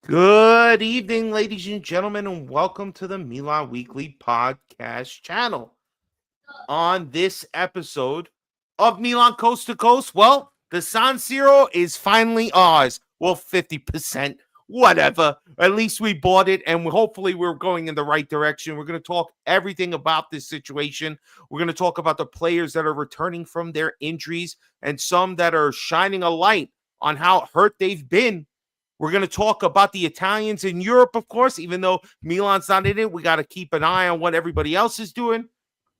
Good evening, ladies and gentlemen, and welcome to the Milan Weekly Podcast channel. On this episode of Milan Coast to Coast, well, the Siro is finally ours. Well, 50%, whatever. At least we bought it, and hopefully we're going in the right direction. We're going to talk everything about this situation. We're going to talk about the players that are returning from their injuries and some that are shining a light on how hurt they've been. We're going to talk about the Italians in Europe, of course, even though Milan's not in it. We got to keep an eye on what everybody else is doing.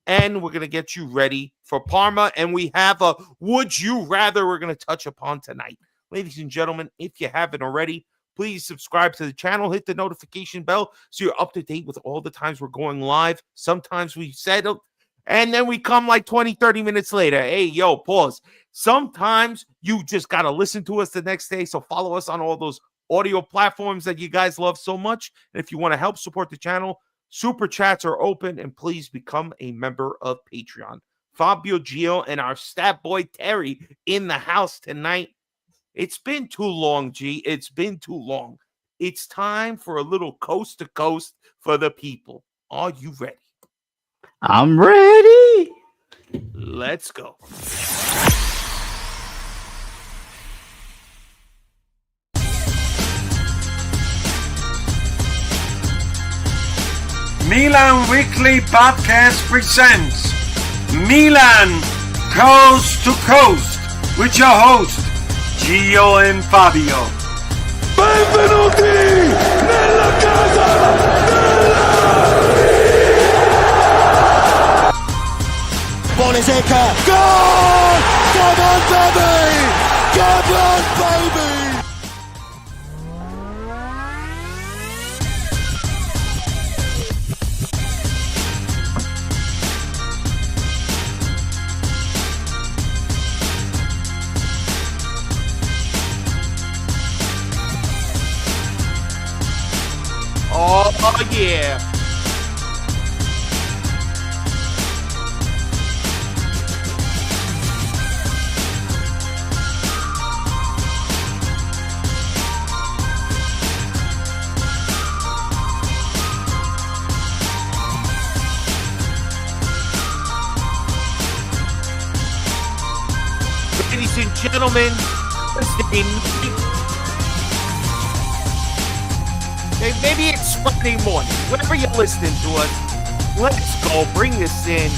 And we're going to get you ready for Parma. And we have a would you rather we're going to touch upon tonight. Ladies and gentlemen, if you haven't already, please subscribe to the channel, hit the notification bell so you're up to date with all the times we're going live. Sometimes we settle and then we come like 20, 30 minutes later. Hey, yo, pause. Sometimes you just got to listen to us the next day. So follow us on all those audio platforms that you guys love so much. And if you want to help support the channel, super chats are open, and please become a member of Patreon. Fabio, Gio, and our stat boy Terry in the house tonight. It's been too long, G. It's been too long. It's time for a little coast to coast for the people. Are you ready? I'm ready. Let's go. Milan Weekly Podcast presents Milan Coast to Coast with your host Gio and Fabio. Benvenuti nella casa Buone secca, goal! Come on baby! Come on baby! Oh, yeah. Ladies and gentlemen, maybe it's Friday morning. Whenever you're listening to us, let's go. Bring this in.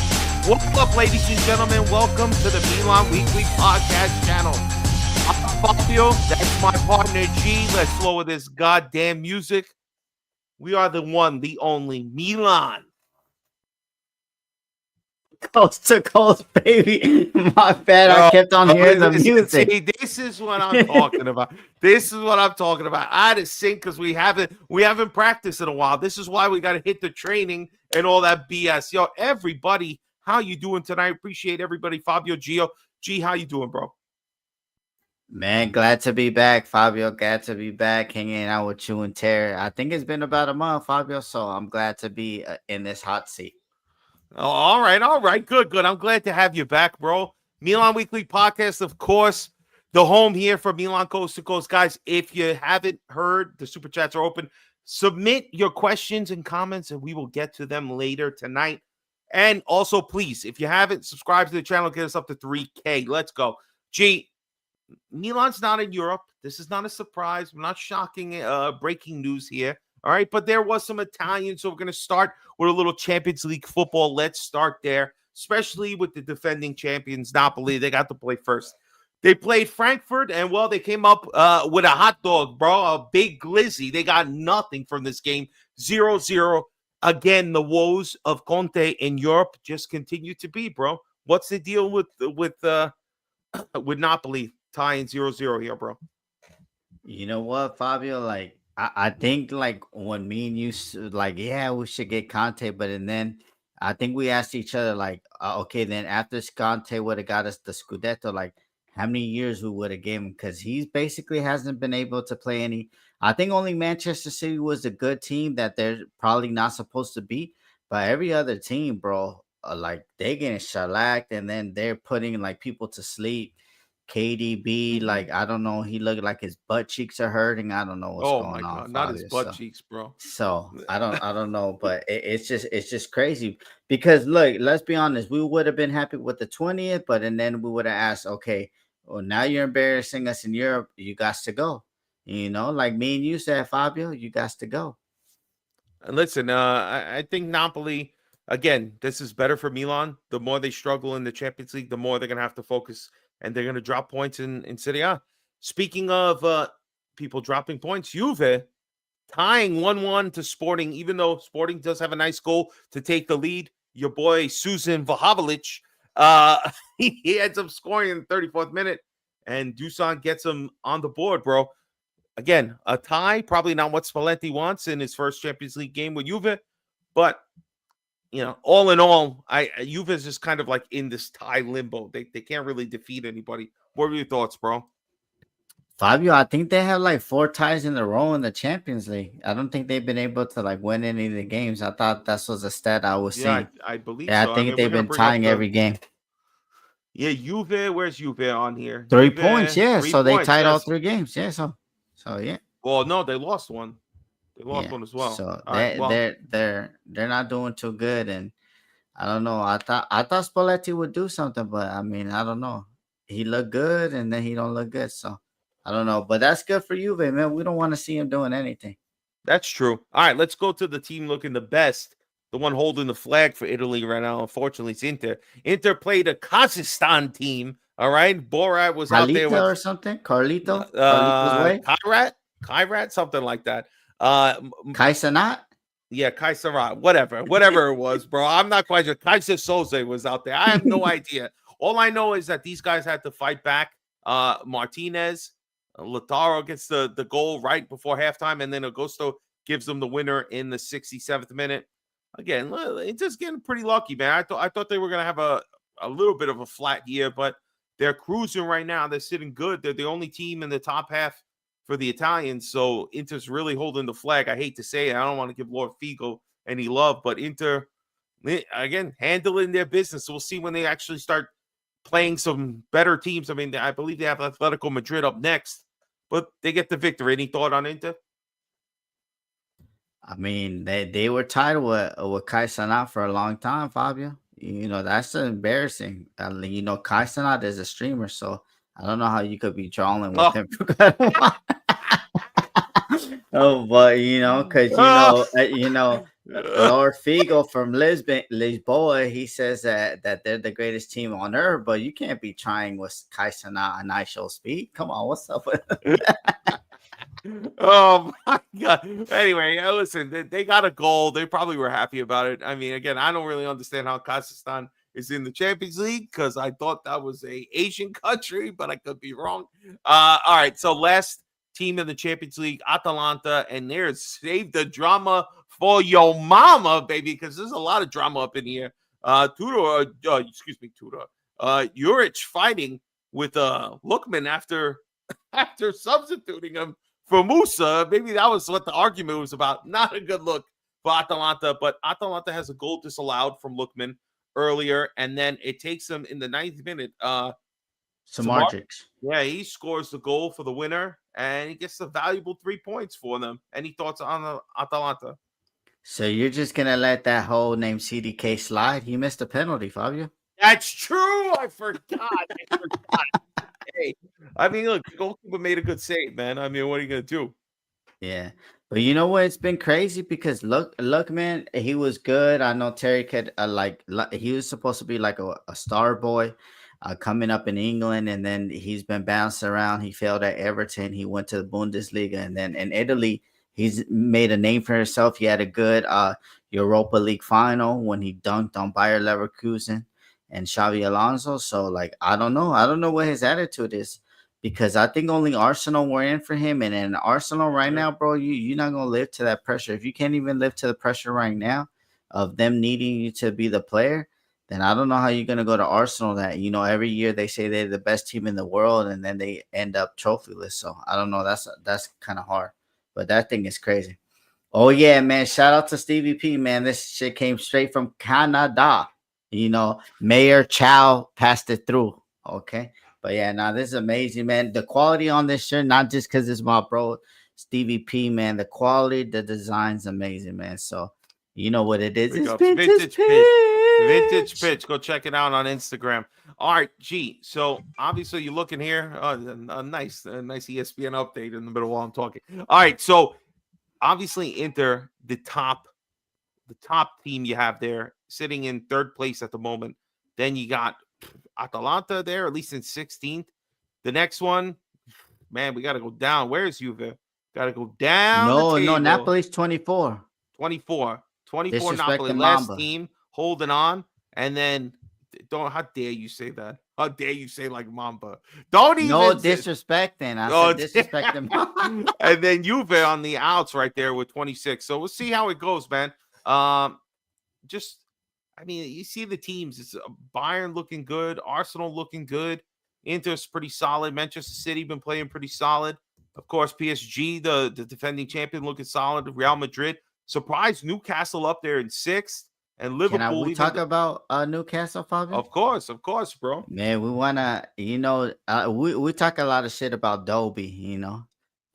What's up, ladies and gentlemen? Welcome to the Milan Weekly Podcast channel. I'm Fabio. That's my partner, G. Let's lower this goddamn music. We are the one, the only Milan. Coast to coast, baby. My bad. I kept on hearing the music. See, this is what I'm talking about. This is what I'm talking about. I had to sing because we haven't practiced in a while. This is why we got to hit the training and all that BS. Yo, everybody, how you doing tonight? Appreciate everybody. Fabio, Gio. G, how you doing, bro? Man, glad to be back, Fabio. Glad to be back hanging out with you and Terry. I think it's been about a month, Fabio, so I'm glad to be in this hot seat. Oh, all right. Good. I'm glad to have you back, bro. Milan Weekly Podcast, of course, the home here for Milan Coast to Coast. Guys, if you haven't heard, the super chats are open. Submit your questions and comments, and we will get to them later tonight. And also, please, if you haven't subscribed to the channel, get us up to 3K. Let's go. G, Milan's not in Europe. This is not a surprise. We're not shocking breaking news here. All right, but there was some Italian, so we're going to start with a little Champions League football. Let's start there, especially with the defending champions, Napoli. They got to play first. They played Frankfurt, and, well, they came up with a hot dog, bro, a big glizzy. They got nothing from this game, 0-0. Again, the woes of Conte in Europe just continue to be, bro. What's the deal with Napoli tying 0-0 here, bro? You know what, Fabio? Like, I think like when me and you like, yeah, we should get Conte, but and then I think we asked each other like, okay, then after Conte would have got us the Scudetto, like how many years we would have given him because he basically hasn't been able to play any. I think only Manchester City was a good team that they're probably not supposed to beat, but every other team, bro, like they getting shellacked and then they're putting like people to sleep. KDB, like I don't know, he looked like his butt cheeks are hurting. I don't know what's Oh my going on, god, not his Fabio. butt cheeks, bro. So I don't know, but it's just crazy because look, let's be honest, we would have been happy with the 20th, but and then we would have asked, okay, well now you're embarrassing us in Europe, you got to go. Like me and you said, Fabio, you got to go. And listen, I think Napoli again. This is better for Milan. The more they struggle in the Champions League, the more they're gonna have to focus, and they're gonna drop points in Serie A. Speaking of people dropping points, Juve tying 1-1 to Sporting, even though Sporting does have a nice goal to take the lead. Your boy Susan Vahavlich, he ends up scoring in the 34th minute, and Dusan gets him on the board, bro. Again, a tie, probably not what Spalletti wants in his first Champions League game with Juve, but all in all, Juve is just kind of like in this tie limbo. They can't really defeat anybody. What are your thoughts, bro? Fabio, I think they have like 4 ties in a row in the Champions League. I don't think they've been able to like win any of the games. I thought that was a stat I was Yeah, seeing. I believe Yeah, I so. I think mean, we're they've gonna been bring up tying every game. Juve. Where's Juve on here? 3 points, yeah. Three So they points. tied all Yes. 3 games. Yeah, so yeah. Well, no, they lost one. They lost Yeah. one as well. So All right. Well, they're not doing too good. And I don't know. I thought Spalletti would do something, but I mean, I don't know. He looked good and then he don't look good. So I don't know. But that's good for Juve, man. We don't want to see him doing anything. that's true. All right, let's go to the team looking the best. The one holding the flag for Italy right now, unfortunately, it's Inter. Inter played a Kazakhstan team. All right, Borat was out there Carlito or with something? Carlito's way? Kairat, something like that. Kaisanat? Yeah, Kaiserat, whatever it was, bro. I'm not quite sure. Kaiser Soze was out there. I have no idea. All I know is that these guys had to fight back. Martinez, Lautaro gets the goal right before halftime, and then Augusto gives them the winner in the 67th minute. Again, it's just getting pretty lucky, man. I thought they were gonna have a little bit of a flat year, but they're cruising right now. They're sitting good. They're the only team in the top half for the Italians. So Inter's really holding the flag. I hate to say it. I don't want to give Lord Figo any love, but Inter, again, handling their business. So we'll see when they actually start playing some better teams. I mean, I believe they have Atletico Madrid up next, but they get the victory. Any thought on Inter? I mean, they were tied with Kai Sanat for a long time, Fabio. That's embarrassing. Kai Sanat is a streamer, so I don't know how you could be drawing with him for quite a while. Oh, but because Lord Figo from Lisboa, he says that they're the greatest team on earth, but you can't be trying with Kai Sanat and ISO speed. Come on, what's up with Oh my god. Anyway, listen, they got a goal. They probably were happy about it. I mean, again, I don't really understand how Kazakhstan is in the Champions League because I thought that was a Asian country, but I could be wrong. All right, so last team in the Champions League, Atalanta, and there's save the drama for your mama, baby, because there's a lot of drama up in here. Tudor, Juric fighting with Lookman after substituting him for Musa. Maybe that was what the argument was about. Not a good look for Atalanta, but Atalanta has a goal disallowed from Lookman earlier, and then it takes him in the 9th minute. Samardzic. Yeah, he scores the goal for the winner, and he gets the valuable 3 points for them. Any thoughts on Atalanta? So you're just gonna let that whole name CDK slide? He missed a penalty, Fabio. That's true. I forgot. Hey, I mean, look, the goalkeeper made a good save, man. I mean, what are you gonna do? Yeah, but you know what? It's been crazy because look, man, he was good. I know Terry could he was supposed to be like a star boy, coming up in England, and then he's been bouncing around. He failed at Everton. He went to the Bundesliga, and then in Italy, he's made a name for himself. He had a good Europa League final when he dunked on Bayer Leverkusen and Xavi Alonso. So I don't know what his attitude is, because I think only Arsenal were in for him, and in Arsenal right now, bro, you're not gonna live to that pressure. If you can't even live to the pressure right now of them needing you to be the player, then I don't know how you're gonna go to Arsenal. That every year they say they're the best team in the world, and then they end up trophyless. So I don't know. That's kind of hard, but that thing is crazy. Oh yeah, man! Shout out to Stevie P, man. This shit came straight from Canada. Mayor Chow passed it through. Okay. But yeah, now this is amazing, man. The quality on this shirt, not just because it's my bro Stevie P, man. The quality, the design's amazing, man. So you know what it is. Big It's ups. vintage Vintage pitch. pitch. Go check it out on Instagram. All right, G. So obviously you're looking here. A nice ESPN update in the middle while I'm talking. All right, so obviously Inter, the top team you have there, sitting in third place at the moment. Then you got Atalanta there, at least in 16th. The next one, man, we got to go down. Where's Juve? Got to go down the No, table. Napoli's 24. 24 Disrespect Napoli, the last Mamba. team holding on. And then, how dare you say that? How dare you say like Mamba? Don't even No disrespecting. I said disrespecting Mamba. And then Juve on the outs right there with 26. So we'll see how it goes, man. You see the teams. It's Bayern looking good, Arsenal looking good, Inter's pretty solid, Manchester City been playing pretty solid. Of course, PSG, the defending champion, looking solid. Real Madrid surprised Newcastle up there in 6th, and Liverpool. We talk about Newcastle, Fabio? Of course, bro. Man, we wanna, we talk a lot of shit about Dolby,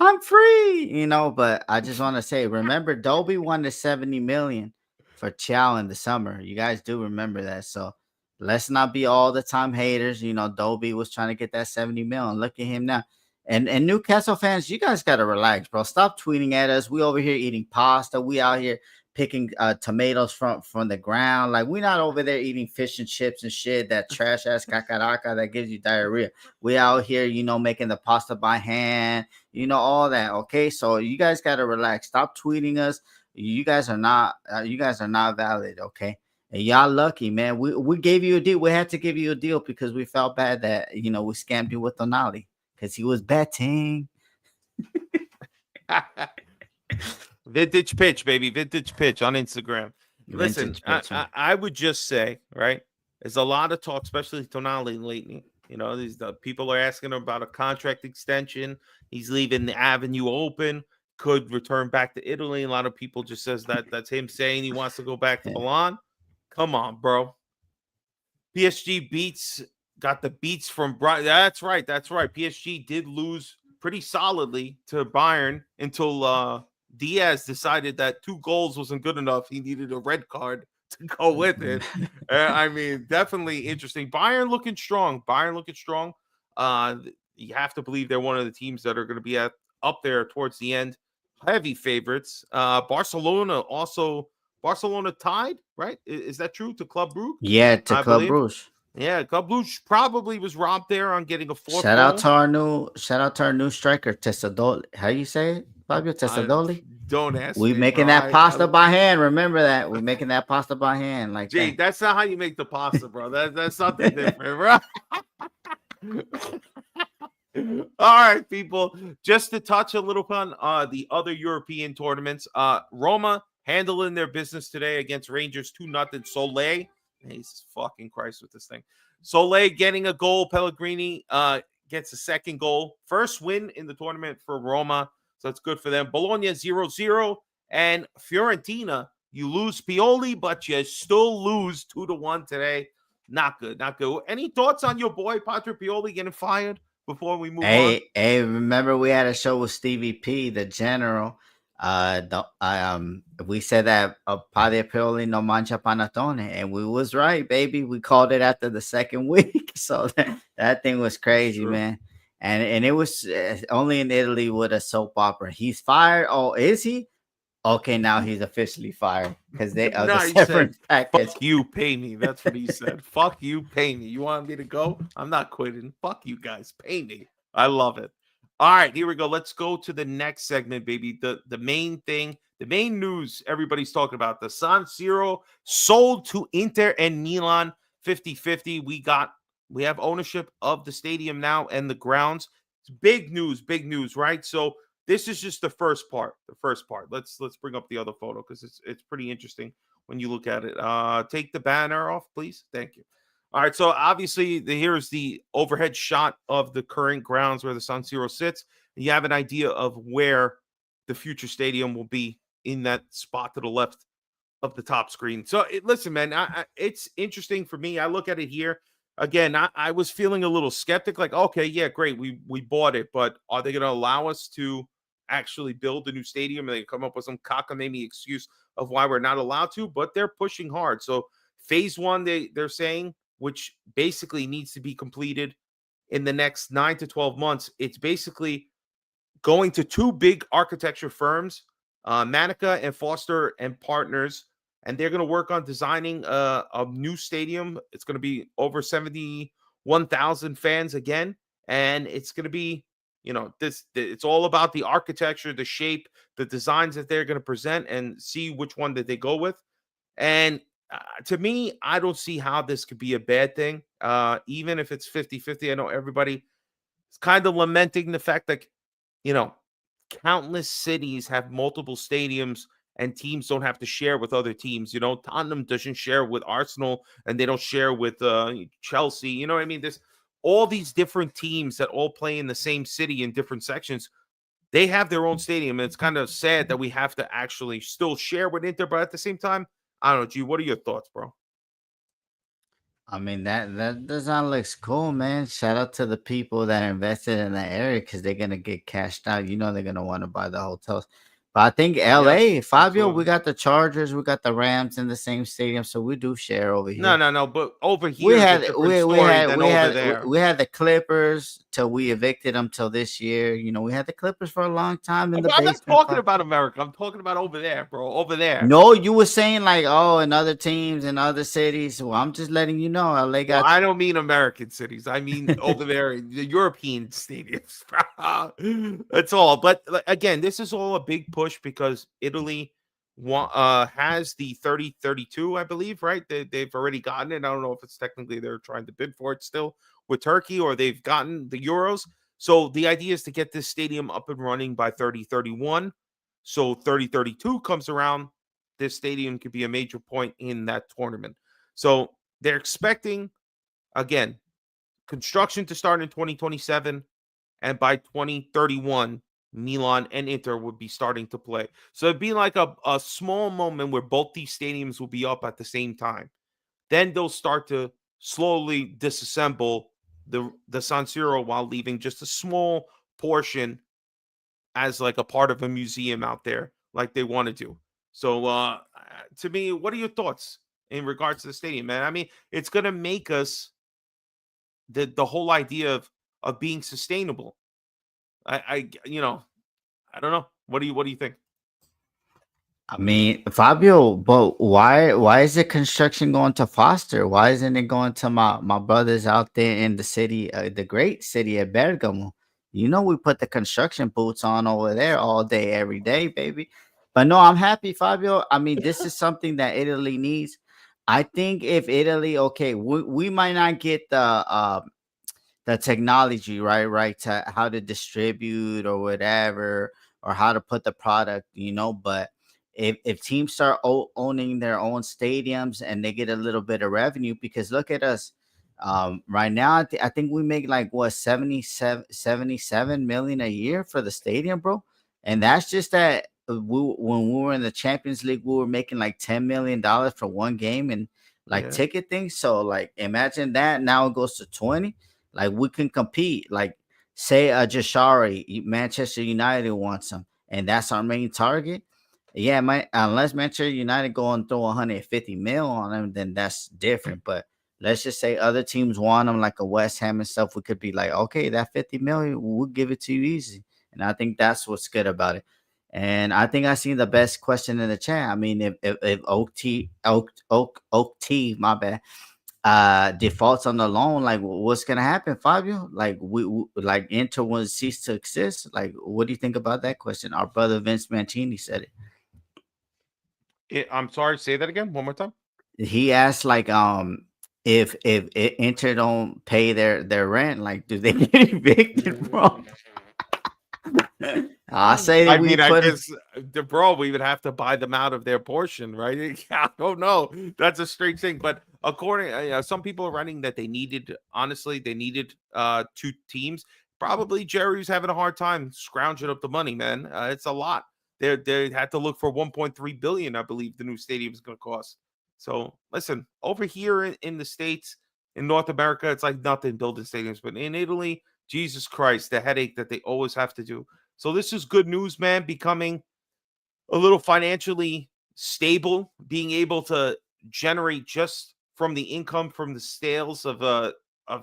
I'm free, but I just want to say, remember, Dolby won the 70 million for Chow in the summer. You guys do remember that. So let's not be all the time haters. Dolby was trying to get that 70 million. Look at him now. And Newcastle fans, you guys got to relax, bro. Stop tweeting at us. We over here eating pasta. We out here picking tomatoes from the ground. Like, we're not over there eating fish and chips and shit, that trash ass cacaraka that gives you diarrhea. We out here, making the pasta by hand, all that. Okay, so you guys got to relax. Stop tweeting us. You guys are not valid. Okay, and y'all lucky, man. We gave you a deal. We had to give you a deal because we felt bad that we scammed you with Tonali because he was betting. Vintage pitch, baby. Vintage pitch on Instagram. Listen, I would just say, right, there's a lot of talk, especially Tonali lately. These people are asking him about a contract extension. He's leaving the avenue open. Could return back to Italy. A lot of people just says that's him saying he wants to go back to Milan. Come on, bro. PSG got the beats from Brian. That's right. PSG did lose pretty solidly to Bayern until Diaz decided that 2 goals wasn't good enough. He needed a red card to go with it. Definitely interesting. Bayern looking strong. You have to believe they're one of the teams that are going to be up there towards the end. Heavy favorites. Barcelona tied, right? Is that true to Club Brugge? Yeah, to Club Brugge. Yeah, Club Brugge probably was robbed there on getting a 4th. Shout out to our new striker, Tessadoli. How you say it, Fabio? Tessadoli? Don't ask me. We making that pasta by hand. Remember that. We're making that pasta by hand. Like, Gee, that's not how you make the pasta, bro. That's something different, bro. All right, people. Just to touch a little on the other European tournaments. Roma handling their business today against Rangers 2-0. Soleil. Jesus fucking Christ with this thing. Soleil getting a goal. Pellegrini gets a second goal. First win in the tournament for Roma. So that's good for them. Bologna 0-0. And Fiorentina, you lose Pioli, but you still lose 2-1 today. Not good. Any thoughts on your boy, Patrick Pioli, getting fired before we move on? Hey, remember we had a show with Stevie P, the general. We said that Padre Pioli no mancha panettone, and we was right, baby. We called it after the second week. So that thing was crazy, man. And it was only in Italy with a soap opera. He's fired. Oh, is he? Okay, now he's officially fired because they are the severance package. Fuck you, pay me. That's what he said. Fuck you, pay me. You want me to go? I'm not quitting. Fuck you guys, pay me. I love it. All right, here we go. Let's go to the next segment, baby. The main thing, the main news everybody's talking about. The San Siro sold to Inter and Milan 50-50. We have ownership of the stadium now and the grounds. It's big news, right? So this is just the first part. Let's bring up the other photo because it's pretty interesting when you look at it. Take the banner off, please. Thank you. All right, so obviously here's the overhead shot of the current grounds where the San Siro sits. You have an idea of where the future stadium will be in that spot to the left of the top screen. So listen, man, it's interesting for me. I look at it here. again, I was feeling a little skeptic, like, okay, yeah, great, we bought it, but are they going to allow us to actually build a new stadium? And they come up with some cockamamie excuse of why we're not allowed to, but they're pushing hard. So phase one, they're saying, which basically needs to be completed in the next 9 to 12 months. It's basically going to two big architecture firms, Manica and Foster and Partners, and they're going to work on designing a new stadium. It's going to be over 71,000 fans again, and it's going to be, it's all about the architecture, the shape, the designs that they're going to present, and see which one that they go with. And to me, I don't see how this could be a bad thing, even if it's 50-50. I know everybody is kind of lamenting the fact that, you know, countless cities have multiple stadiums and teams don't have to share with other teams. Tottenham doesn't share with Arsenal and they don't share with Chelsea. You know what I mean? There's all these different teams that all play in the same city in different sections. They have their own stadium, and it's kind of sad that we have to actually still share with Inter, but at the same time, I don't know, G, what are your thoughts, bro? I mean that design looks cool, man. Shout out to the people that invested in that area because they're gonna get cashed out. They're gonna want to buy the hotels. But I think Yep, LA, Fabio, we absolutely. got the Chargers, we got the Rams in the same stadium, so we do share over No, here. no, no. But over We here is a had different we story had than we over had there. we had the Clippers till we evicted them till this year. We had the Clippers for a long time in the But I'm not basement. talking about America. I'm talking about over there, bro. Over there. No, you were saying like, oh, in other teams in other cities. Well, I'm just letting you know, LA Well, got. I don't mean American cities. I mean over there, the European stadiums. That's all. But again, this is all a big push because Italy has the 30-32, I believe, right? They've already gotten it. I don't know if it's technically they're trying to bid for it still with Turkey, or they've gotten the Euros. So the idea is to get this stadium up and running by 30-31. So 30-32 comes around, this stadium could be a major point in that tournament. So they're expecting, again, construction to start in 2027, and by 2031, Milan and Inter would be starting to play. So it'd be like a small moment where both these stadiums will be up at the same time. Then they'll start to slowly disassemble the San Siro while leaving just a small portion as like a part of a museum out there, like they want to do. So to me, what are your thoughts in regards to the stadium, man? I mean, it's gonna make us the whole idea of being sustainable. I don't know. What do you think? I mean, Fabio, but why is the construction going to Foster? Why isn't it going to my brothers out there in the city, the great city of Bergamo? We put the construction boots on over there all day, every day, baby. But no, I'm happy, Fabio. I mean, this is something that Italy needs. I think if Italy, okay, we might not get the technology right to how to distribute or whatever, or how to put the product, but if teams start owning their own stadiums and they get a little bit of revenue, because look at us, right now I think we make like what 77 million a year for the stadium, bro. And that's just that when we were in the Champions League, we were making like $10 million for one game and like Yeah, ticket things. So like imagine that now it goes to 20. Like we can compete. Like say Jashari, Manchester United wants him, and that's our main target. Yeah, unless Manchester United go and throw 150 mil on him, then that's different. But let's just say other teams want him, like a West Ham and stuff. We could be like, okay, that 50 million, we'll give it to you easy. And I think that's what's good about it. And I think I seen the best question in the chat. I mean, if Oak T, my bad, defaults on the loan, like what's gonna happen, Fabio? Like we like Inter will cease to exist. Like, what do you think about that question? Our brother Vince Mancini said I'm sorry. Say that again one more time. it. He asked like if Inter don't pay their rent, like do they get evicted, bro? I say that I we mean, I put it. guess, bro, we would have to buy them out of their portion, right? I don't know. That's a strange thing, but according, some people are running that they needed. Honestly, they needed two teams. Probably Jerry's having a hard time scrounging up the money, man. It's a lot. They had to look for 1.3 billion, I believe, the new stadium is going to cost. So listen, over here in the States, In North America, it's like nothing building stadiums. But in Italy, Jesus Christ, the headache that they always have to do. So this is good news, man, becoming a little financially stable, being able to generate just from the income from the sales of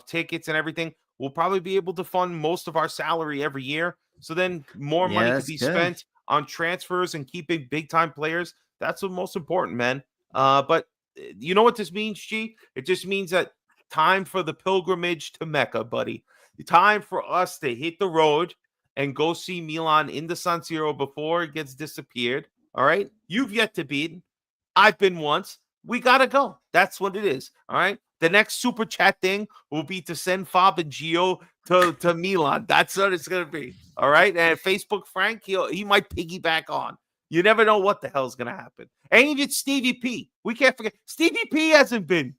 tickets and everything. We'll probably be able to fund most of our salary every year. So then more Yeah, money could that's be good. spent on transfers and keeping big time players. That's the most important, man. But you know what this means, G? It just means that time for the pilgrimage to Mecca, buddy. Time for us to hit the road and go see Milan in the San Siro before it gets disappeared. All right. You've yet to be. I've been once. We got to go. That's what it is. All right. The next super chat thing will be to send Fab and Gio to Milan. That's what it's going to be. All right. And Facebook Frank, he might piggyback on. You never know what the hell's going to happen. And even Stevie P. We can't forget. Stevie P hasn't been.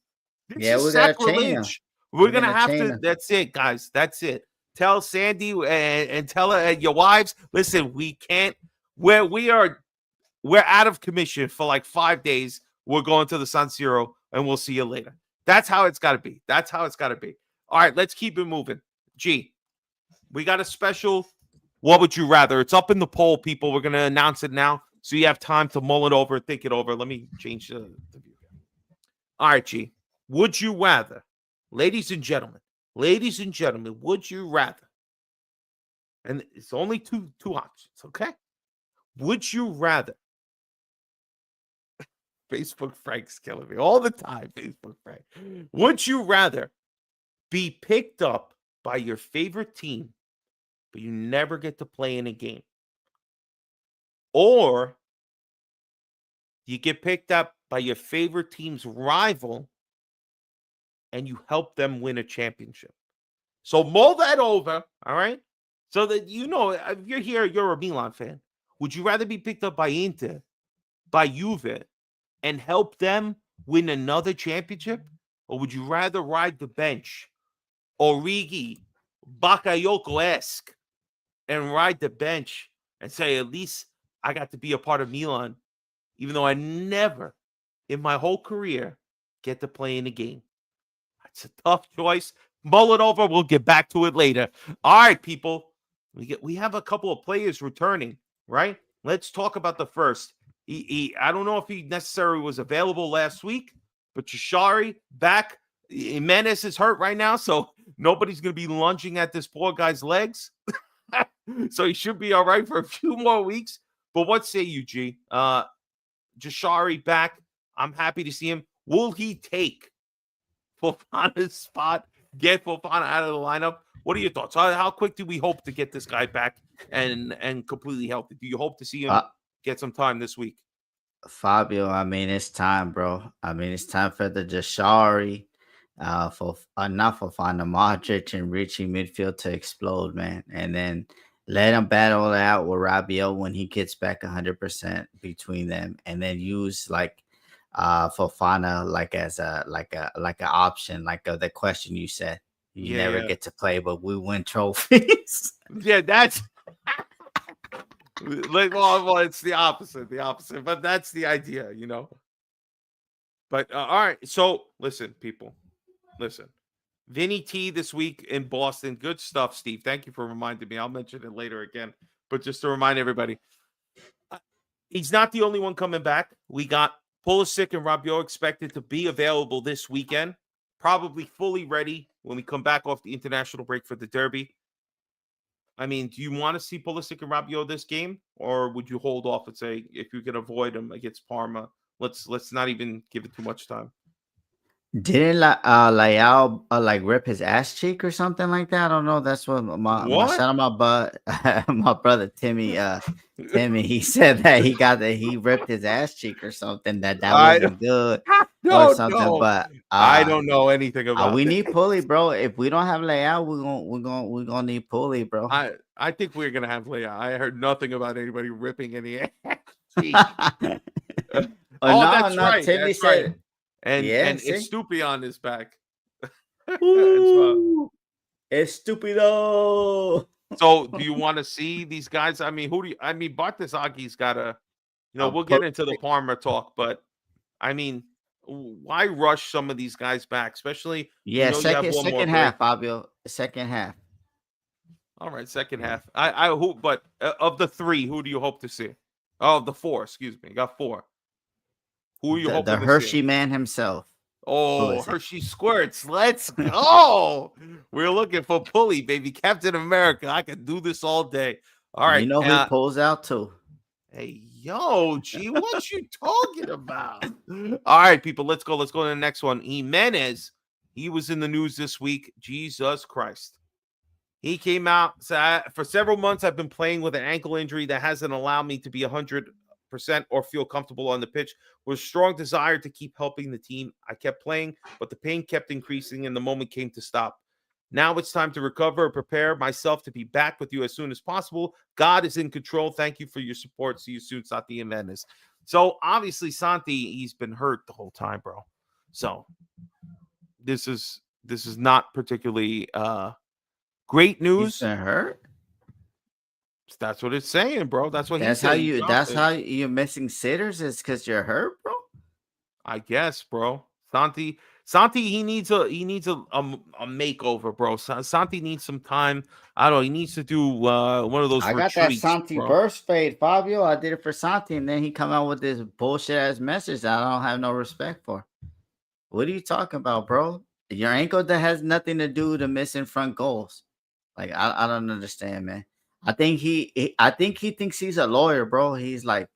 This Yeah, is we gotta chain him. sacrilege. We're going to gonna have chain to. him. That's it, guys. That's it. Tell Sandy and tell your wives, listen, we can't, we're out of commission for like 5 days. We're going to the San Siro and we'll see you later. That's how it's got to be. That's how it's got to be. All right, let's keep it moving. G, we got a special what would you rather? It's up in the poll, people. We're going to announce it now so you have time to mull it over, think it over. Let me change the view. All right, G, would you rather, ladies and gentlemen, would you rather? And it's only two options, okay? Would you rather? Facebook Frank's killing me all the time. Facebook Frank. Would you rather be picked up by your favorite team, but you never get to play in a game, or you get picked up by your favorite team's rival and you help them win a championship? So mull that over, all right? So that you know, if you're here, you're a Milan fan. Would you rather be picked up by Inter, by Juve, and help them win another championship? Or would you rather ride the bench, Origi, Bakayoko-esque, and ride the bench and say, at least I got to be a part of Milan, even though I never in my whole career get to play in a game? That's a tough choice. Mull it over. We'll get back to it later. All right, people. We have a couple of players returning, right? Let's talk about the first. I don't know if he necessarily was available last week, but Chishari back. Jimenez is hurt right now, so nobody's going to be lunging at this poor guy's legs. So he should be all right for a few more weeks. But what say you, G? Jashari back. I'm happy to see him. Will he take Fofana's spot, get Fofana out of the lineup? What are your thoughts? How quick do we hope to get this guy back and completely healthy? Do you hope to see him get some time this week? Fabio, I mean, it's time, bro. I mean, it's time for the Jashari, for not for Fana, Modric and Richie midfield to explode, man. And then let him battle it out with Rabiot when he gets back 100% between them, and then use like Fofana like as a like an option, like the question you said. You never get to play, but we win trophies. Yeah, that's well, it's the opposite, but that's the idea, you know. But all right, so listen, people, listen. Vinny T this week in Boston, good stuff, Steve. Thank you for reminding me. I'll mention it later again, but just to remind everybody, he's not the only one coming back. We got Pulisic and Rabiot expected to be available this weekend, probably fully ready when we come back off the international break for the Derby. I mean, do you want to see Pulisic and Rabiot this game, or would you hold off and say if you can avoid them against Parma, let's not even give it too much time? Didn't Leao like rip his ass cheek or something like that? I don't know. That's what my shout out my butt my brother Timmy he said that he ripped his ass cheek or something that wasn't good or something. No. But I don't know anything about. We need Pulley, bro. If we don't have Leao, we're gonna need Pulley, bro. I think we're gonna have Leao. I heard nothing about anybody ripping any ass cheek. That's right. Timmy that's said. Right. And Estupiñán is back. Ooh, Estupido. So do you want to see these guys? I mean, Bartesagi's got to, we'll get into the Parma talk, but I mean, Why rush some of these guys back, especially Yeah, you have one more second break. half, Fabio. Second half. All right, second half. I who, but of the three, who do you hope to see? Oh, the four. Excuse me, got four. Who are you The hoping to see? Hershey man himself. Who Oh, is it? Hershey Squirts. Let's go. We're looking for Pulley, baby. Captain America. I can do this all day. All You right. know who he pulls out too. Hey, yo, G, what you talking about? All right, people, let's go. Let's go to the next one. Jimenez. He was in the news this week. Jesus Christ. He came out. For several months, I've been playing with an ankle injury that hasn't allowed me to be 100% or feel comfortable on the pitch. With a strong desire to keep helping the team, I kept playing, but the pain kept increasing and the moment came to stop. Now it's time to recover and prepare myself to be back with you as soon as possible. God is in control. Thank you for your support. See you soon, Santi Jimenez. So obviously, Santi, he's been hurt the whole time, bro. So this is not particularly great He's news. been hurt. That's what it's saying, bro. That's what That's he how said. you. That's how you're missing sitters. Is because you're hurt, bro. I guess, bro. Santi, he needs a makeover, bro. Santi needs some time. I don't know. He needs to do one of those I got that retreats, Santi bro. burst fade, Fabio. I did it for Santi, and then he come out with this bullshit ass message that I don't have no respect for. What are you talking about, bro? Your ankle that has nothing to do with missing front goals. Like I don't understand, man. I think he thinks he's a lawyer, bro. He's like,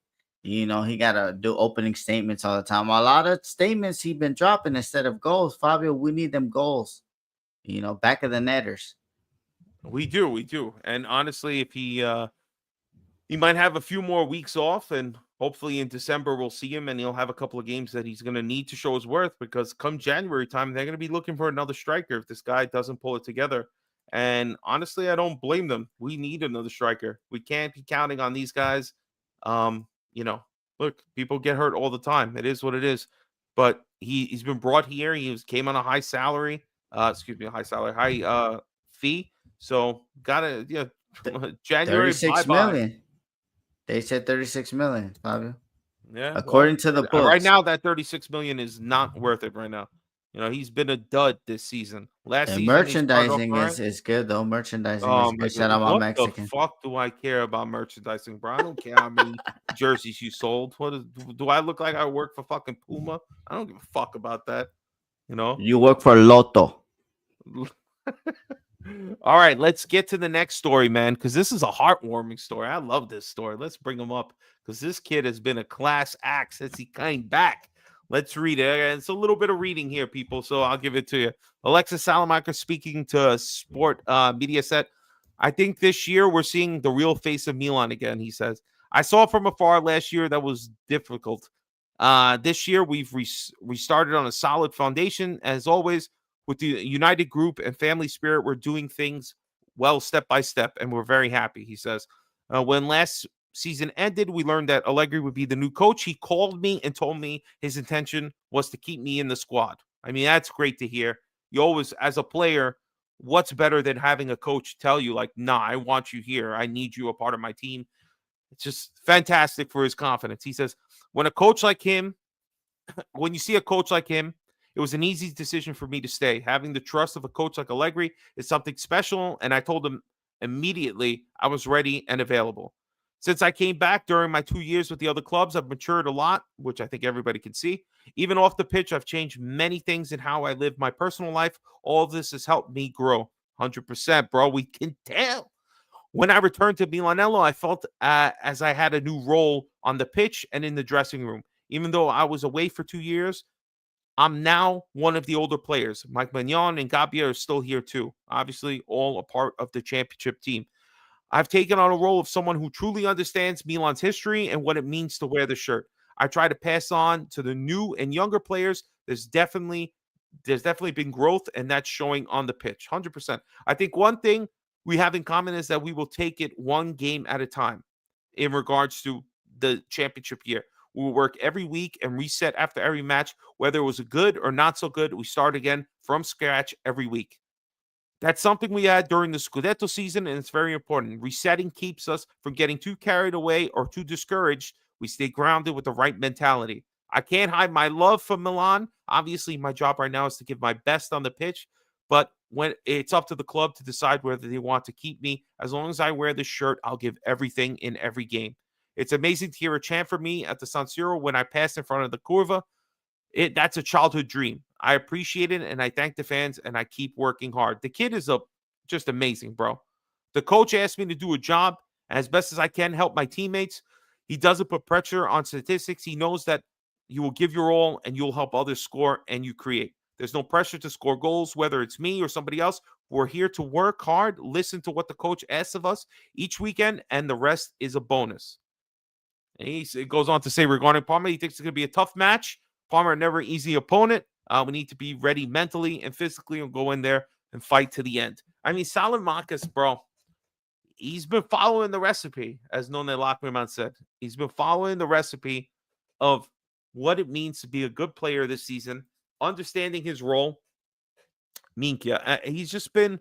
he gotta do opening statements all the time. A lot of statements he been dropping instead of goals. Fabio, we need them goals. Back of the netters. We do. And honestly, if he might have a few more weeks off, and hopefully in December we'll see him, and he'll have a couple of games that he's going to need to show his worth, because come January time, they're going to be looking for another striker if this guy doesn't pull it together. And honestly, I don't blame them. We need another striker. We can't be counting on these guys. Look, people get hurt all the time. It is what it is. But he's been brought here. Came on a high salary. High fee. So gotta January 36 bye-bye. million. They said 36 million, Fabio. Yeah. According to the books. Right now, that 36 million is not worth it right now. He's been a dud this season. Last And season, merchandising is good though. Merchandising is good. Shout out my Mexican. What the fuck do I care about merchandising, bro? I don't care how many jerseys you sold. Do I look like I work for fucking Puma? I don't give a fuck about that. You work for Lotto. All right, let's get to the next story, man, because this is a heartwarming story. I love this story. Let's bring him up, because this kid has been a class act since he came back. Let's read it. It's a little bit of reading here, people, so I'll give it to you. Alexis Salamaker speaking to Sport Media Set. I think this year we're seeing the real face of Milan again, he says. I saw from afar last year that was difficult. This year we've restarted on a solid foundation. As always, with the united group and family spirit, we're doing things well step by step, and we're very happy, he says. When last season ended, we learned that Allegri would be the new coach. He called me and told me his intention was to keep me in the squad. I mean, that's great to hear. You always, as a player, what's better than having a coach tell you, like, nah, I want you here. I need you a part of my team. It's just fantastic for his confidence. He says, when you see a coach like him, it was an easy decision for me to stay. Having the trust of a coach like Allegri is something special, and I told him immediately I was ready and available. Since I came back during my 2 years with the other clubs, I've matured a lot, which I think everybody can see. Even off the pitch, I've changed many things in how I live my personal life. All of this has helped me grow. 100%, bro. We can tell. When I returned to Milanello, I felt as I had a new role on the pitch and in the dressing room. Even though I was away for 2 years, I'm now one of the older players. Mike Magnon and Gabbia are still here too. Obviously, all a part of the championship team. I've taken on a role of someone who truly understands Milan's history and what it means to wear the shirt. I try to pass on to the new and younger players. There's definitely been growth, and that's showing on the pitch. 100%. I think one thing we have in common is that we will take it one game at a time in regards to the championship year. We will work every week and reset after every match, whether it was a good or not so good. We start again from scratch every week. That's something we had during the Scudetto season, and it's very important. Resetting keeps us from getting too carried away or too discouraged. We stay grounded with the right mentality. I can't hide my love for Milan. Obviously, my job right now is to give my best on the pitch, but when it's up to the club to decide whether they want to keep me. As long as I wear the shirt, I'll give everything in every game. It's amazing to hear a chant for me at the San Siro when I pass in front of the curva. That's a childhood dream. I appreciate it, and I thank the fans, and I keep working hard. The kid is just amazing, bro. The coach asked me to do a job, and as best as I can, help my teammates. He doesn't put pressure on statistics. He knows that you will give your all, and you'll help others score, and you create. There's no pressure to score goals, whether it's me or somebody else. We're here to work hard, listen to what the coach asks of us each weekend, and the rest is a bonus. And it goes on to say regarding Parma, he thinks it's going to be a tough match. Parma, never easy opponent. We need to be ready mentally and physically and go in there and fight to the end. I mean, Salamakis, bro, he's been following the recipe, as None Lockman said. He's been following the recipe of what it means to be a good player this season, understanding his role. Minkia, he's just been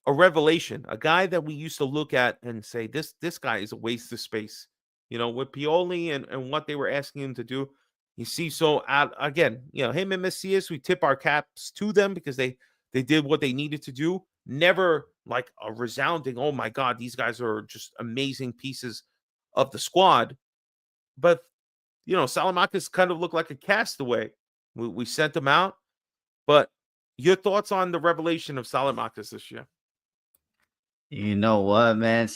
a revelation, a guy that we used to look at and say, this guy is a waste of space. You know, with Pioli and what they were asking him to do, you see, so again, you know, him and Messias, we tip our caps to them because they did what they needed to do. Never like a resounding, oh my God, these guys are just amazing pieces of the squad. But, you know, Salamakis kind of looked like a castaway. We sent him out. But your thoughts on the revelation of Salamakis this year? You know what, man?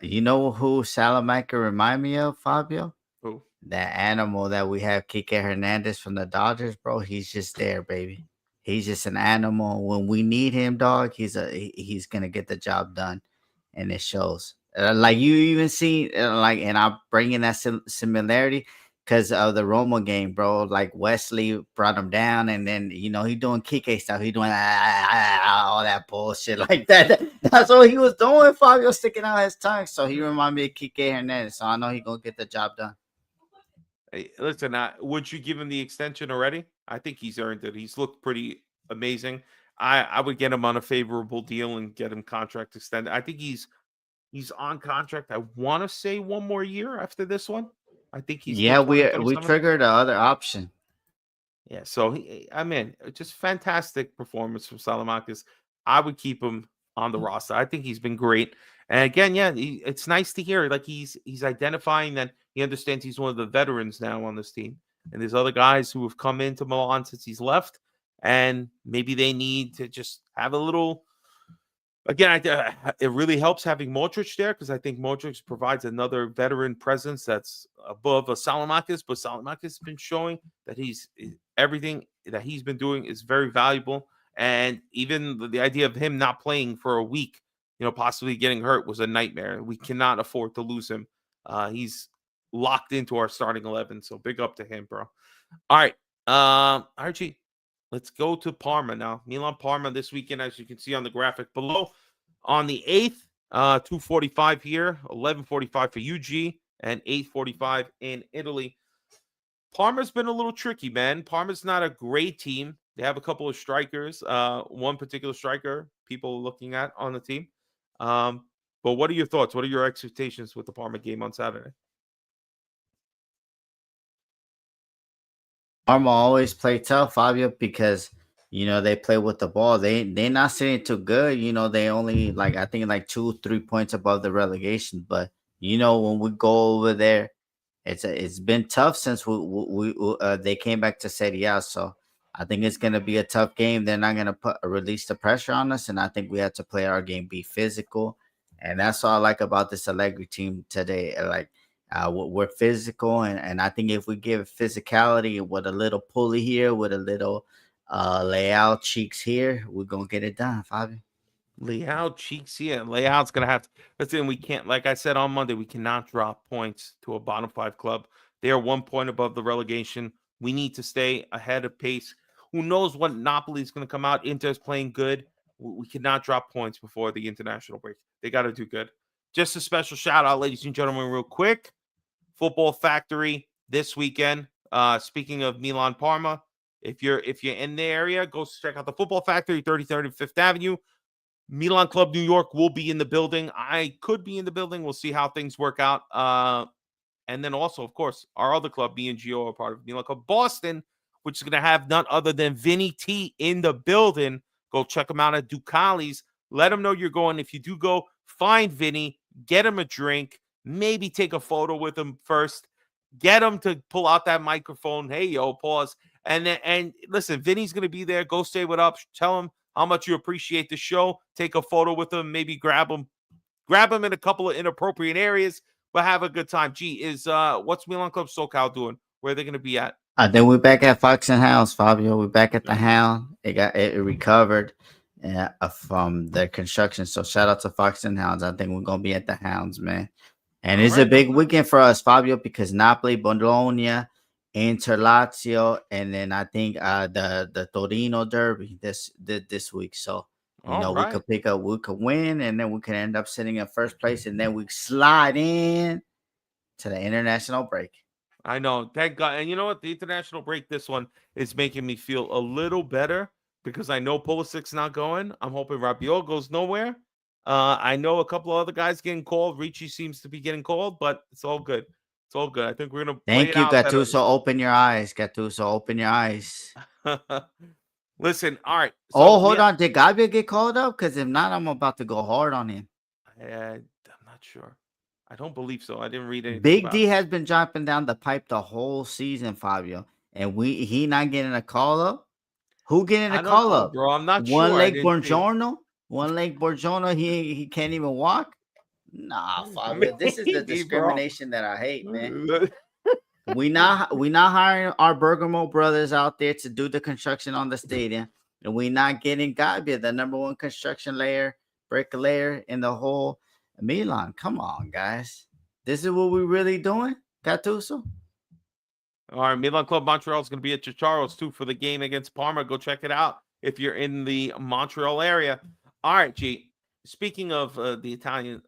You know who Salamanca remind me of, Fabio? Who? That animal that we have, Kike Hernandez from the Dodgers, bro. He's just there, baby. He's just an animal. When we need him, dog, he's gonna get the job done, and it shows. Like you even see, and I'm bringing that similarity because of the Roma game, bro. Like Wesley brought him down, and then he doing Kike stuff. He doing all that bullshit like that. That's what he was doing. Fabio sticking out his tongue, so he reminded me of Kike Hernandez. So I know he gonna get the job done. Hey, listen, would you give him the extension already? I think he's earned it. He's looked pretty amazing. I would get him on a favorable deal and get him contract extended. I think he's on contract. I want to say one more year after this one. I think he's Yeah, we triggered the other option. Yeah, so just fantastic performance from Salamakis. I would keep him on the roster. I think he's been great. And again, yeah, it's nice to hear like he's identifying that he understands he's one of the veterans now on this team. And there's other guys who have come into Milan since he's left, and maybe they need to just have a little. Again, it really helps having Modric there because I think Modric provides another veteran presence that's above a Salamakis. But Salamakis has been showing that everything that he's been doing is very valuable. And even the idea of him not playing for a week, possibly getting hurt was a nightmare. We cannot afford to lose him. He's locked into our starting 11. So big up to him, bro. All right. Archie, let's go to Parma now. Milan-Parma this weekend, as you can see on the graphic below. On the 8th, 2:45 here, 11:45 for UG, and 8:45 in Italy. Parma's been a little tricky, man. Parma's not a great team. They have a couple of strikers. One particular striker people looking at on the team. But what are your thoughts? What are your expectations with the Parma game on Saturday? Parma always play tough, Fabio, because they play with the ball. They not sitting too good. They only I think 2-3 points above the relegation. But when we go over there, it's been tough since they came back to Serie A. So I think it's gonna be a tough game. They're not gonna release the pressure on us, and I think we have to play our game, be physical, and that's all I like about this Allegri team today. We're physical, and I think if we give physicality with a little pulley here, with a little layout cheeks here, we're gonna get it done, Fabio. Layout cheeks here. Layout's gonna have to. Listen, we can't. Like I said on Monday, we cannot drop points to a bottom 5 club. They are 1 point above the relegation. We need to stay ahead of pace. Who knows what Napoli is going to come out? Inter's playing good. We cannot drop points before the international break. They got to do good. Just a special shout out, ladies and gentlemen, real quick. Football Factory this weekend. Speaking of Milan Parma, if you're in the area, go check out the Football Factory, 33rd 5th Avenue. Milan Club New York will be in the building. I could be in the building. We'll see how things work out. And then also, of course, our other club, me and Gio, are part of Milan Club Boston, which is going to have none other than Vinny T in the building. Go check him out at Ducali's. Let him know you're going. If you do go, find Vinny, get him a drink, maybe take a photo with him first. Get him to pull out that microphone. Hey, yo, pause. And listen, Vinny's going to be there. Go stay with us. Tell him how much you appreciate the show. Take a photo with him. Maybe grab him in a couple of inappropriate areas, but have a good time. Gee, what's Milan Club SoCal doing? Where are they going to be at? Then we're back at Fox and Hounds, Fabio. We're back at the Hound. It recovered from the construction. So shout out to Fox and Hounds. I think we're gonna be at the Hounds, man. And it's a big weekend for us, Fabio, because Napoli, Bologna, Inter Lazio, and then I think the Torino Derby this week. So we could win, and then we could end up sitting in first place, and then we slide in to the international break. I know, thank God. And you know what? The international break, this one is making me feel a little better because I know Pulisic's not going. I'm hoping Rabiot goes nowhere. I know a couple of other guys getting called. Ricci seems to be getting called, but it's all good. It's all good. I think we're gonna. Thank you, Gattuso. Open your eyes, Gattuso. Open your eyes. Listen, all right. So hold on. Did Gabbia get called up? Because if not, I'm about to go hard on him. I'm not sure. I don't believe so. I didn't read anything. Big D has been dropping down the pipe the whole season, Fabio, and he not getting a call up. Who getting a call up, bro? I'm not sure. One leg Buongiorno. He can't even walk. Nah, Fabio. This is the discrimination that I hate, man. we not hiring our Bergamo brothers out there to do the construction on the stadium, and we not getting Gabbia, the number one construction bricklayer in the whole Milan. Come on, guys. This is what we really doing, Gattuso? All right, Milan Club Montreal is going to be at Chicharo's too for the game against Parma. Go check it out if you're in the Montreal area. All right, G. Speaking of the Italian,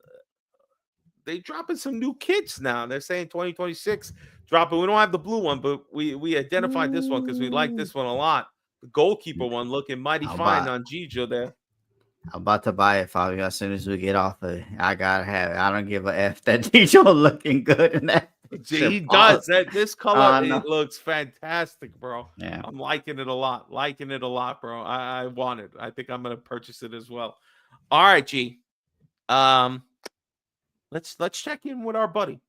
they dropping some new kits now. They're saying 2026 dropping. We don't have the blue one, but we identified this one because we like this one a lot. The goalkeeper one looking mighty fine on Gigio there. I'm about to buy it, Fabio. As soon as we get off of it, I gotta have it. I don't give a F that Gigio looking good in that. He does. This color it looks fantastic, bro. Yeah, I'm liking it a lot. Bro. I want it. I think I'm gonna purchase it as well. All right, G. Let's check in with our buddy.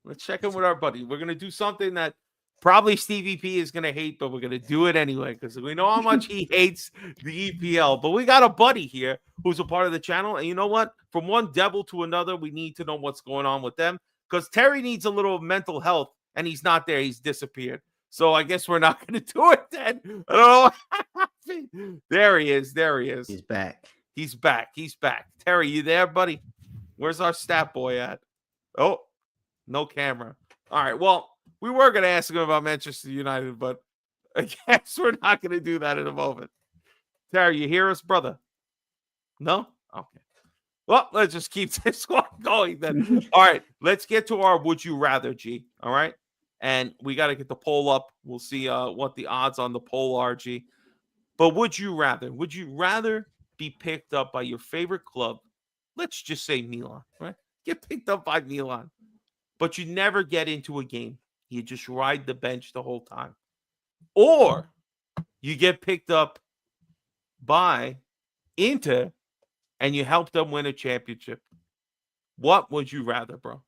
We're gonna do something that probably Stevie P is gonna hate, but we're gonna do it anyway because we know how much he hates the EPL. But we got a buddy here who's a part of the channel, and you know what? From one devil to another, we need to know what's going on with them. Because Terry needs a little mental health, and he's not there. He's disappeared. So I guess we're not going to do it then. I don't know what happened. There he is. He's back. Terry, you there, buddy? Where's our stat boy at? Oh, no camera. All right. Well, we were going to ask him about Manchester United, but I guess we're not going to do that in a moment. Terry, you hear us, brother? No? Okay. Well, let's just keep this one going then. All right, let's get to our Would You Rather, G. All right? And we got to get the poll up. We'll see what the odds on the poll are, G. But would you rather be picked up by your favorite club? Let's just say Milan, right? Get picked up by Milan, but you never get into a game. You just ride the bench the whole time. Or you get picked up by Inter, and you help them win a championship. What would you rather, bro?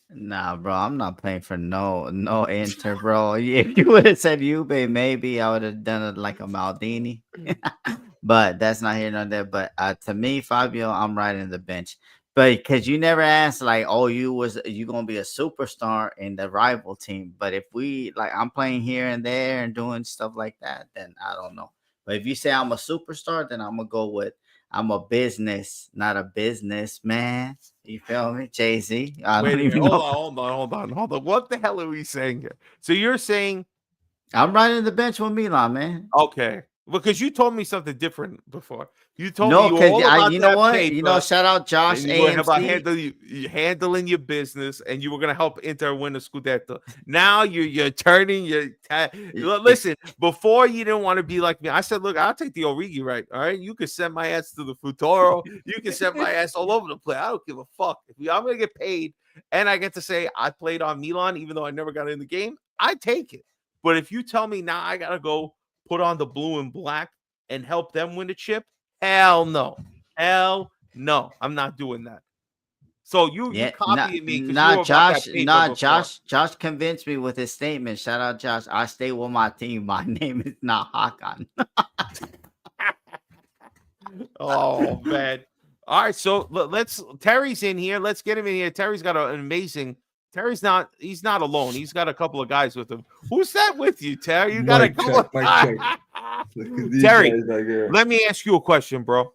Nah, bro, I'm not playing for no Inter, bro. If you would have said Juve, maybe I would have done it like a Maldini. But that's not here nor there. But to me, Fabio, I'm riding the bench. But because you never asked, like, oh, you gonna be a superstar in the rival team. But if I'm playing here and there and doing stuff like that, then I don't know. But if you say I'm a superstar, then I'm gonna go with I'm a business, not a businessman. You feel me, Jay-Z? Hold on. What the hell are we saying here? So you're saying I'm riding the bench with Milan, man. Okay, because you told me something different before. You told No, me you because all about you know that what? paper. Shout out Josh And you were about AMC. handling your business, and you were gonna help Inter win the Scudetto. Now you're turning listen. Before you didn't want to be like me. I said, look, I'll take the Origi, right? All right, you can send my ass to the Futuro. You can send my ass all over the place. I don't give a fuck. I'm gonna get paid, and I get to say I played on Milan, even though I never got in the game. I take it. But if you tell me now I gotta go put on the blue and black and help them win the chip, hell no. Hell no, I'm not doing that. So you copying me because you were about that paper before. Josh convinced me with his statement. Shout out Josh. I stay with my team. My name is not Hakan. Oh man. All right, so let's Terry's in here. Let's get him in here. Terry's got an amazing. He's not alone. He's got a couple of guys with him. Who's that with you, Terry? You got a couple of Mic check. Look at these Terry, guys back here. let me ask you a question, bro.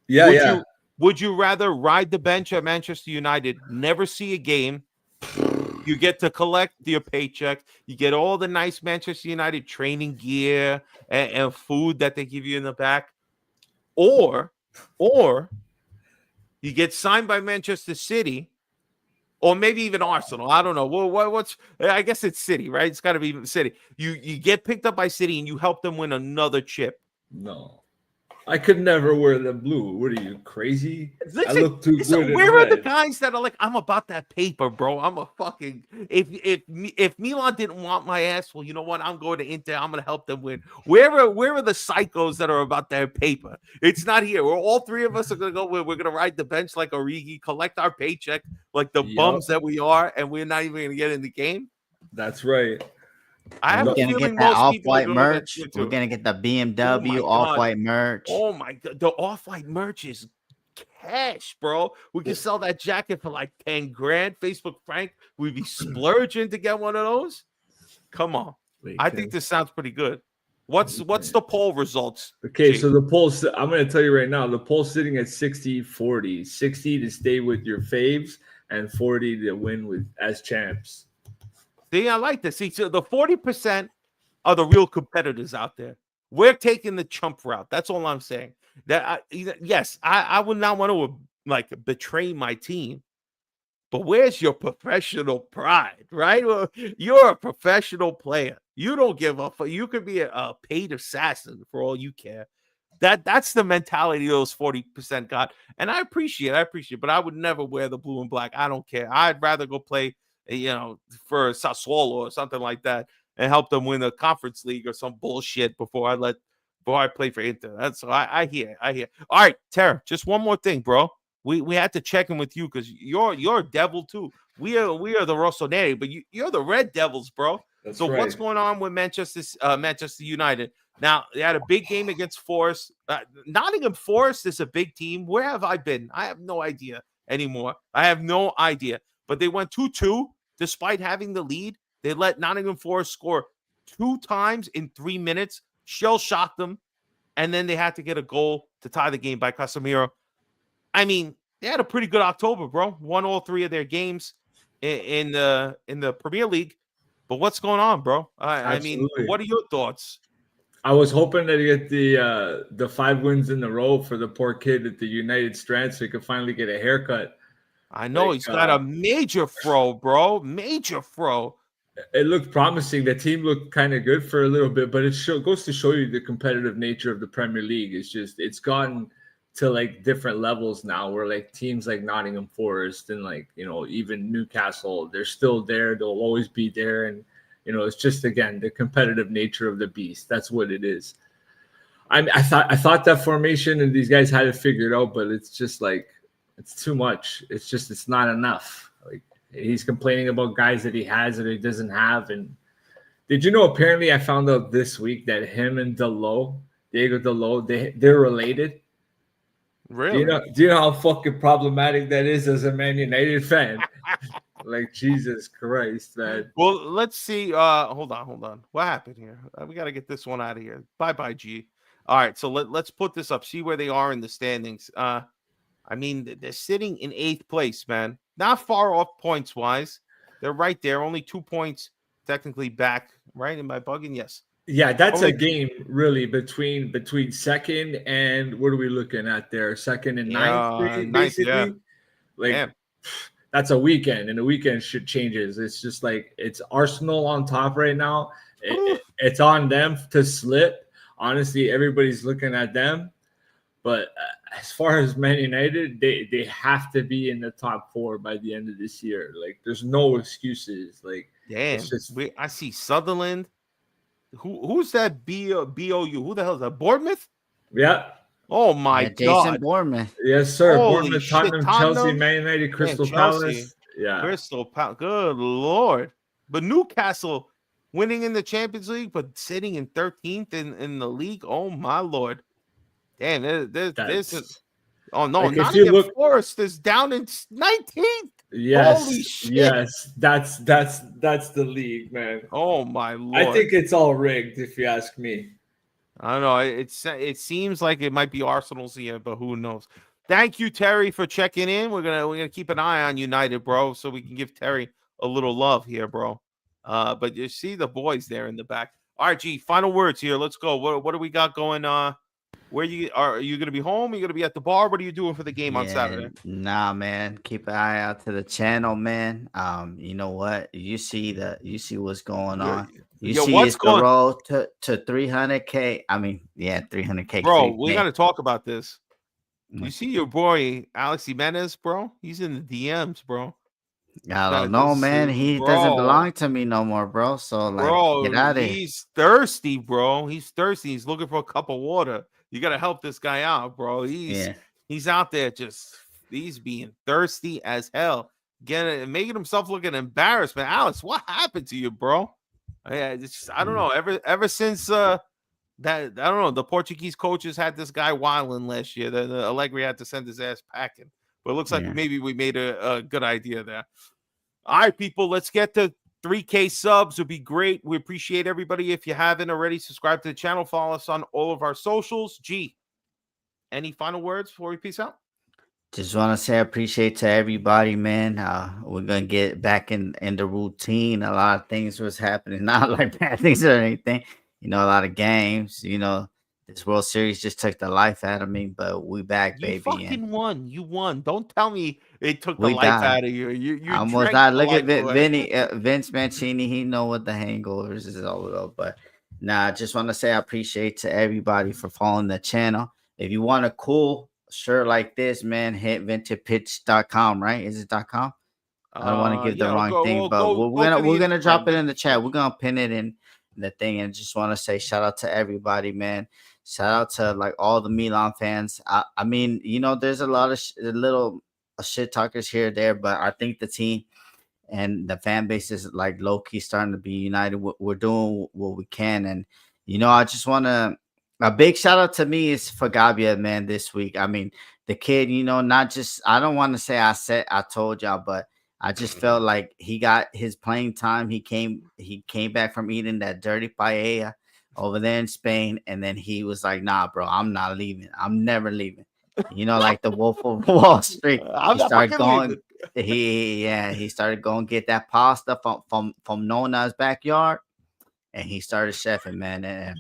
Yeah, Would you rather ride the bench at Manchester United, never see a game? You get to collect your paycheck. You get all the nice Manchester United training gear and food that they give you in the back. Or you get signed by Manchester City, or maybe even Arsenal. I don't know. Well, what's? I guess it's City, right? It's got to be City. You get picked up by City and you help them win another chip. No. I could never wear the blue. What are you, crazy? Listen, I look too good in where are the red. guys that are like, I'm about that paper, bro? I'm a fucking if Milan didn't want my ass, well, you know what? I'm going to Inter. I'm gonna help them win. Where are the psychos that are about their paper? It's not here. We're all three of us are gonna go. We're gonna ride the bench like Origi, collect our paycheck like the bums that we are, and we're not even gonna get in the game. That's right. I have We're a gonna feeling get that most people are off-white going that merch. shit We're too. gonna get the Oh my BMW God. off-white merch. Oh my God, the off-white merch is cash, bro. We can sell that jacket for like 10 grand. Facebook Frank, we'd be splurging to get one of those. Come on. I think this sounds pretty good. What's the poll results? Okay, G? so the poll's, I'm going to tell you right now, the poll's sitting at 60-40. 60 to stay with your faves and 40 to win with as champs. See, I like this. See, so the 40% are the real competitors out there. We're taking the chump route. That's all I'm saying. Yes, I would not want to like betray my team. But where's your professional pride, right? Well, you're a professional player. You don't give up. You could be a paid assassin for all you care. That's the mentality those 40% got. And I appreciate it, but I would never wear the blue and black. I don't care. I'd rather go play, for Sassuolo or something like that and help them win the Conference League or some bullshit before I play for Inter. That's so I hear. All right, Tara, just one more thing, bro. We had to check in with you because you're a devil too. We are the Rossoneri, but you're the Red Devils, bro. That's so right. What's going on with Manchester United? Now they had a big game against Forest. Nottingham Forest is a big team. Where have I been? I have no idea anymore. I have no idea. But they went 2-2 despite having the lead. They let Nottingham Forest score 2 times in 3 minutes, shell shocked them, and then they had to get a goal to tie the game by Casemiro. I mean, they had a pretty good October, bro. Won all 3 of their games in the Premier League. But what's going on, bro? I mean, what are your thoughts? I was hoping to get the 5 wins in a row for the poor kid at the United Strand so he could finally get a haircut. I know he's got a major fro, bro. Major fro. It looked promising. The team looked kind of good for a little bit, but it goes to show you the competitive nature of the Premier League. It's gone to like different levels now where like teams like Nottingham Forest and like, even Newcastle, they're still there. They'll always be there. And, it's just, again, the competitive nature of the beast. That's what it is. I thought that formation and these guys had it figured out, but it's just like, it's too much. It's not enough. Like he's complaining about guys that he has that he doesn't have. And did you know, apparently I found out this week that him and Diego Dalot, they're related. Really? Do you know how fucking problematic that is as a Man United fan? Like, Jesus Christ, man. Well, let's see. Hold on. What happened here? We got to get this one out of here. Bye, G. All right, so let's put this up. See where they are in the standings. I mean, they're sitting in 8th place, man. Not far off points wise. They're right there. Only 2 points technically back. Right? Am I bugging? Yes. Yeah, that's a Only- game really between second and what are we looking at there? Second and ninth, ninth, yeah. basically. Like Damn. that's a weekend, and the weekend shit changes. It's just like it's Arsenal on top right now. It's on them to slip. Honestly, everybody's looking at them. But as far as Man United, they have to be in the top 4 by the end of this year. Like, there's no excuses. Like, Damn. it's just I see Sutherland. Who's that BOU? Who the hell is that? Bournemouth? yeah. Oh my Jason God. Bournemouth. Yes, sir. Holy Bournemouth, shit, Tottenham, Chelsea, Tottenham, Man United, Crystal Chelsea. Palace. Yeah. Crystal Palace. Good Lord. But Newcastle winning in the Champions League, but sitting in 13th in the league. Oh my Lord. Damn, That's oh no, like if you Nottingham look, Forest is down in 19th. yes, Holy shit. yes, that's the league, man. Oh my Lord. I think it's all rigged, if you ask me. I don't know. It seems like it might be Arsenal's here, but who knows? Thank you, Terry, for checking in. We're gonna keep an eye on United, bro, so we can give Terry a little love here, bro. But you see the boys there in the back. All right, G. Final words here. Let's go. What do we got going? Where are you gonna be home? Are you gonna be at the bar? What are you doing for the game on Saturday? Nah, man. Keep an eye out to the channel, man. You know what? You see what's going on. You Yo, see what's it's the road to 300K. I mean, yeah, 300K. Bro, 3K. we got to talk about this. You What? see your boy Alex Jimenez, bro? He's in the DMs, bro. I don't know, man. He doesn't belong to me no more, bro. So like, get out of here. He's thirsty, bro. He's thirsty. He's looking for a cup of water. You got to help this guy out, bro. He's out there he's being thirsty as hell, making himself looking embarrassed. Man, Alex, what happened to you, bro? I don't know. Ever since that, I don't know. The Portuguese coaches had this guy wilding last year. The Allegri had to send his ass packing. But it looks like maybe we made a good idea there. All right, people, let's get to 3K subs. Would be great. We appreciate everybody. If you haven't already, subscribe to the channel. Follow us on all of our socials. G, any final words before we peace out? Just want to say I appreciate to everybody, man. We're gonna get back in the routine. A lot of things was happening, not like bad things or anything. You know, a lot of games. You know, this World Series just took the life out of me, but we back, baby. You fucking won. You won. Don't tell me it took the We life died. out of you. You almost drank not. the Look at life away. Vince Mancini. He know what the hangovers is all about. But nah, I just want to say I appreciate to everybody for following the channel. If you want a cool shirt like this, man, hit vintagepitch.com, right? Is it .com? I don't want to give the wrong thing, but we're gonna drop it in the chat. We're gonna pin it in the thing, and just want to say shout out to everybody, man. Shout out to like all the Milan fans. I mean, you know, there's a lot of little shit talkers here or there, but I think the team and the fan base is like low key starting to be united. We're doing what we can, and you know, I just want to. A big shout out to me is for Fabio, man, this week. I mean, the kid, you know, not just, I don't want to say I told y'all, but I just felt like he got his playing time. He came back from eating that dirty paella over there in Spain, and then he was like, nah, bro, I'm not leaving. I'm never leaving. You know, like the Wolf of Wall Street. I'm not fucking leaving. He started going get that pasta from Nona's backyard, and he started chefing, man.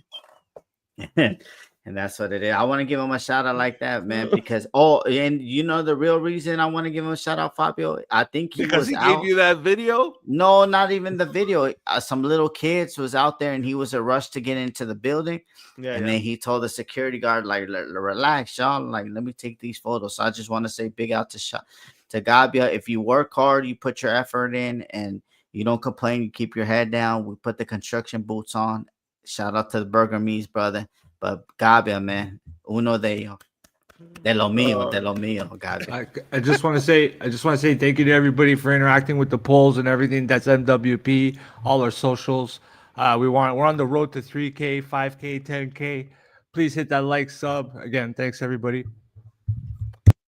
And that's what it is. I want to give him a shout out like that, man, because and you know the real reason I want to give him a shout out, Fabio. I think he gave you that video. No, not even the video. Some little kids was out there, and he was a rush to get into the building. Then he told the security guard, like, relax, y'all. Like, let me take these photos. So I just want to say big out to Gabia. If you work hard, you put your effort in, and you don't complain, you keep your head down. We put the construction boots on. Shout out to the Burger Me's, brother. But Gabia, man, uno de ellos. De lo mío, Gabia. I just want to say thank you to everybody for interacting with the polls and everything. That's MWP, all our socials. We're on the road to 3K, 5K, 10K. Please hit that like, sub. Again, thanks everybody.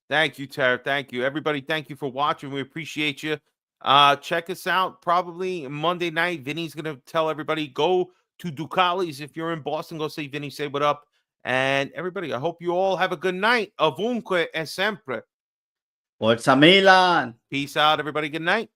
Thank you, Tara. Thank you, everybody. Thank you for watching. We appreciate you. Check us out probably Monday night. Vinny's gonna tell everybody, go to Ducali's. If you're in Boston, go see Vinny, say what up. And everybody, I hope you all have a good night. Ovunque e sempre. Forza Milan. Peace out, everybody. Good night.